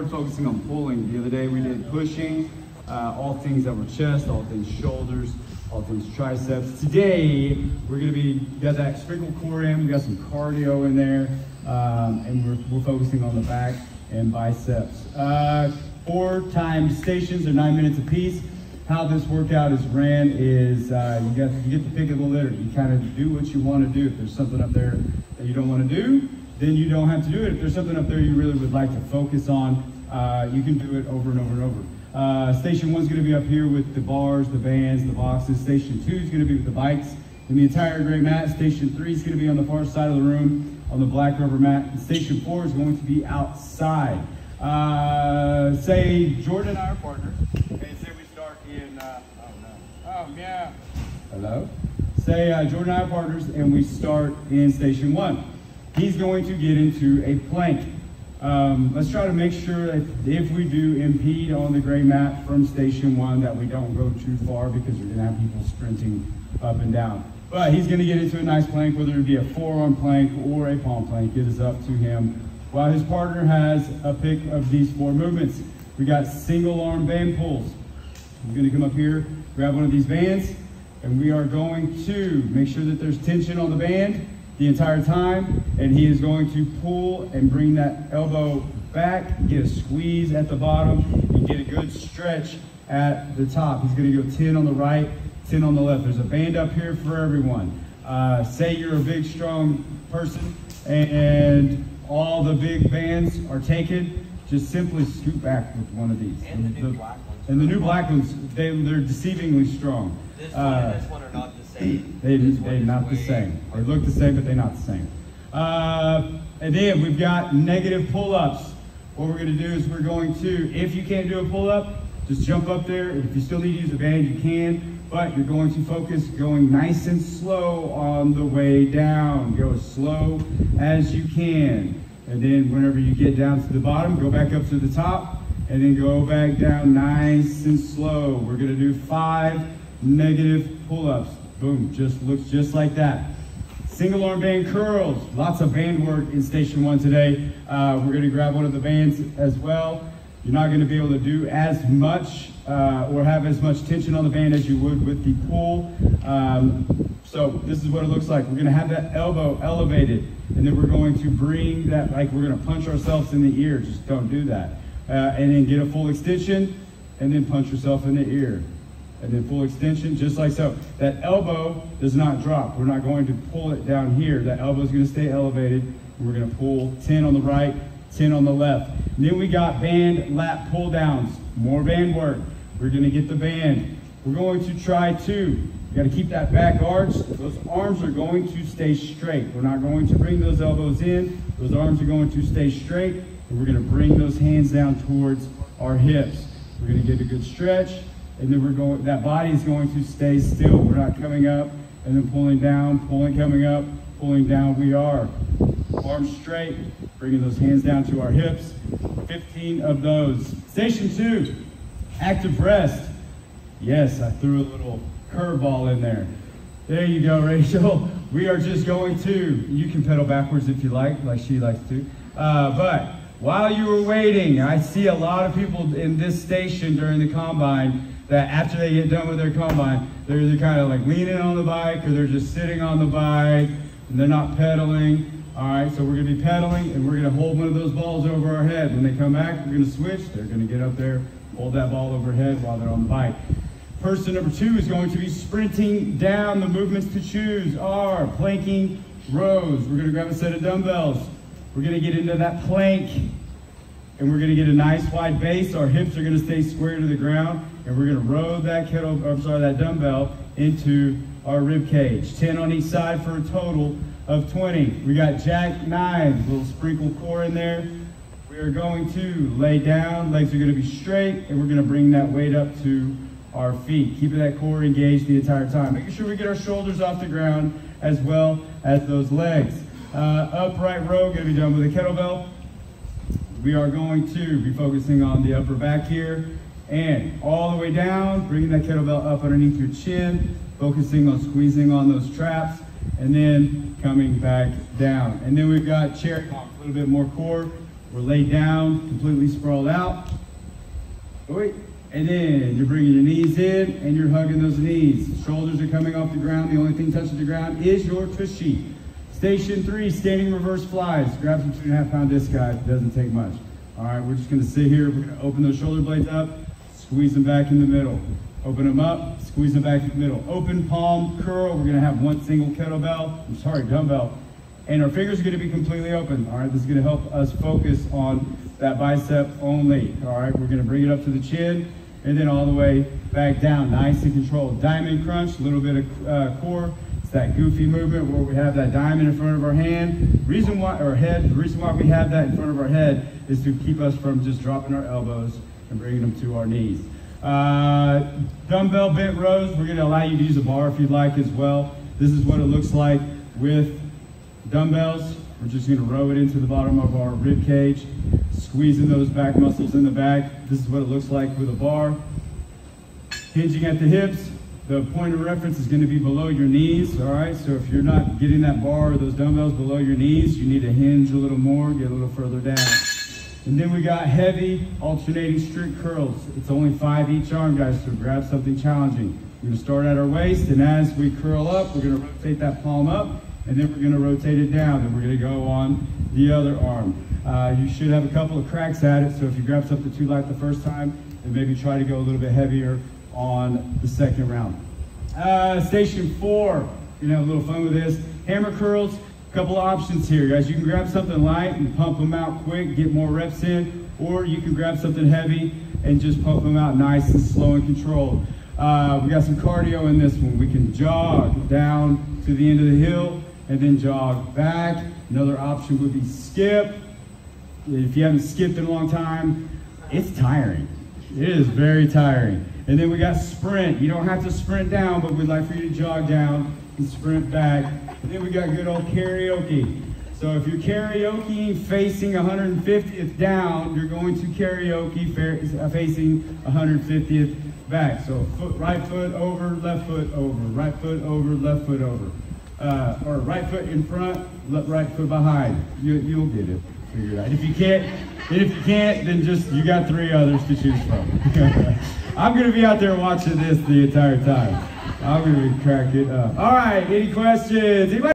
Focusing on pulling. The other day we did pushing, all things that were chest, all things shoulders, all things triceps. Today we're going to be, got that sprinkle core in, we got some cardio in there, and we're focusing on the back and biceps. 4 time stations are 9 minutes apiece. How this workout is ran is you get the pick of the litter. You kind of do what you want to do. If there's something up there that you don't want to do, then you don't have to do it. If there's something up there you really would like to focus on, you can do it over and over and over. Station 1 is going to be up here with the bars, the bands, the boxes. Station 2 is going to be with the bikes and the entire gray mat. Station 3 is going to be on the far side of the room on the black rubber mat. And Station 4 is going to be outside. Say Jordan and I are partners. Okay, say we start in, hello? Say Jordan and I are partners and we start in Station 1. He's going to get into a plank. Let's try to make sure that if we do impede on the gray mat from Station 1 that we don't go too far, because we're gonna have people sprinting up and down. But he's gonna get into a nice plank, whether it be a forearm plank or a palm plank. It is up to him. While his partner has a pick of these 4 movements. We got single arm band pulls. He's gonna come up here, grab one of these bands, and we are going to make sure that there's tension on the band the entire time, and he is going to pull and bring that elbow back, get a squeeze at the bottom, and get a good stretch at the top. He's going to go 10 on the right, 10 on the left. There's a band up here for everyone. Say you're a big, strong person, and all the big bands are taken, just simply scoot back with one of these. And the new black ones. And the new black ones, they're deceivingly strong. This one and this one are not the same. They're not the same. They look the same, but they're not the same. And then we've got negative pull-ups. What we're going to do is we're going to, if you can't do a pull-up, just jump up there. If you still need to use a band, you can. But you're going to focus going nice and slow on the way down. Go as slow as you can. And then whenever you get down to the bottom, go back up to the top. And then go back down nice and slow. We're going to do 5 negative pull-ups. Boom, looks just like that. Single arm band curls. Lots of band work in Station 1 today. We're going to grab one of the bands as well. You're not going to be able to do as much or have as much tension on the band as you would with the pull. So this is what it looks like. We're going to have that elbow elevated, and then we're going to bring that, like we're going to punch ourselves in the ear. Just don't do that. And then get a full extension, and then punch yourself in the ear. And then full extension, just like so. That elbow does not drop. We're not going to pull it down here. That elbow is going to stay elevated. We're going to pull 10 on the right, 10 on the left. And then we got band lat pull downs. More band work. We're going to get the band. We're going to try 2. You got to keep that back arch. Those arms are going to stay straight. We're not going to bring those elbows in. Those arms are going to stay straight. And we're going to bring those hands down towards our hips. We're going to get a good stretch. And then that body is going to stay still. We're not coming up and then pulling down, coming up, pulling down. We are arms straight, bringing those hands down to our hips. 15 of those. Station 2, active rest. Yes, I threw a little curveball in there. There you go, Rachel. We are just going to, you can pedal backwards if you like she likes to. But while you were waiting, I see a lot of people in this station during the combine that after they get done with their combine, they're kind of like leaning on the bike, or they're just sitting on the bike and they're not pedaling. All right, so we're going to be pedaling, and we're going to hold one of those balls over our head. When they come back, we're going to switch. They're going to get up there, hold that ball overhead while they're on the bike. Person number 2 is going to be sprinting down. The movements to choose are planking rows. We're going to grab a set of dumbbells. We're going to get into that plank, and we're going to get a nice wide base. Our hips are going to stay square to the ground, and we're going to row that that dumbbell into our rib cage. 10 on each side for a total of 20. We got jackknives, little sprinkle core in there. We are going to lay down. Legs are going to be straight, and we're going to bring that weight up to our feet, keeping that core engaged the entire time. Making sure we get our shoulders off the ground as well as those legs. Upright row, going to be done with a kettlebell. We are going to be focusing on the upper back here, and all the way down, bringing that kettlebell up underneath your chin, focusing on squeezing on those traps, and then coming back down. And then we've got chair pump, a little bit more core, We're laid down, completely sprawled out. Wait. And then you're bringing your knees in and you're hugging those knees. Shoulders are coming off the ground. The only thing touching the ground is your twist sheet. Station 3, standing reverse flies. Grab some 2.5-pound disc, guys. It doesn't take much. All right, we're just going to sit here. We're going to open those shoulder blades up, squeeze them back in the middle. Open them up, squeeze them back in the middle. Open palm curl. We're going to have one single dumbbell. And our fingers are going to be completely open. All right, this is going to help us focus on that bicep only. All right, we're going to bring it up to the chin and then all the way back down. Nice and controlled. Diamond crunch, a little bit of core. It's that goofy movement where we have that diamond in front of our hand. The reason why we have that in front of our head is to keep us from just dropping our elbows and bringing them to our knees. Dumbbell bent rows, we're going to allow you to use a bar if you'd like as well. This is what it looks like with dumbbells. We're just going to row it into the bottom of our rib cage, squeezing those back muscles in the back. This is what it looks like with a bar. Hinging at the hips. The point of reference is going to be below your knees, all right? So if you're not getting that bar or those dumbbells below your knees, you need to hinge a little more, get a little further down. And then we got heavy alternating strict curls. It's only 5 each arm, guys, so grab something challenging. We're going to start at our waist, and as we curl up, we're going to rotate that palm up, and then we're going to rotate it down, and we're going to go on the other arm. You should have a couple of cracks at it, so if you grab something too light the first time, then maybe try to go a little bit heavier on the second round. Station 4, you're going to have a little fun with this. Hammer curls. Couple of options here, guys. You can grab something light and pump them out quick, get more reps in, or you can grab something heavy and just pump them out nice and slow and controlled. We got some cardio in this one. We can jog down to the end of the hill and then jog back. Another option would be skip. If you haven't skipped in a long time, it's tiring. It is very tiring. And then we got sprint. You don't have to sprint down, but we'd like for you to jog down and sprint back. And then we got good old karaoke. So if you're karaoke facing 150th down, you're going to karaoke facing 150th back. So right foot over, left foot over, right foot over, left foot over. Or right foot in front, right foot behind. You'll get it. Figure it out. If you can't, then just, you got 3 others to choose from. I'm going to be out there watching this the entire time. I'm going to crack it up. All right, any questions? Anybody?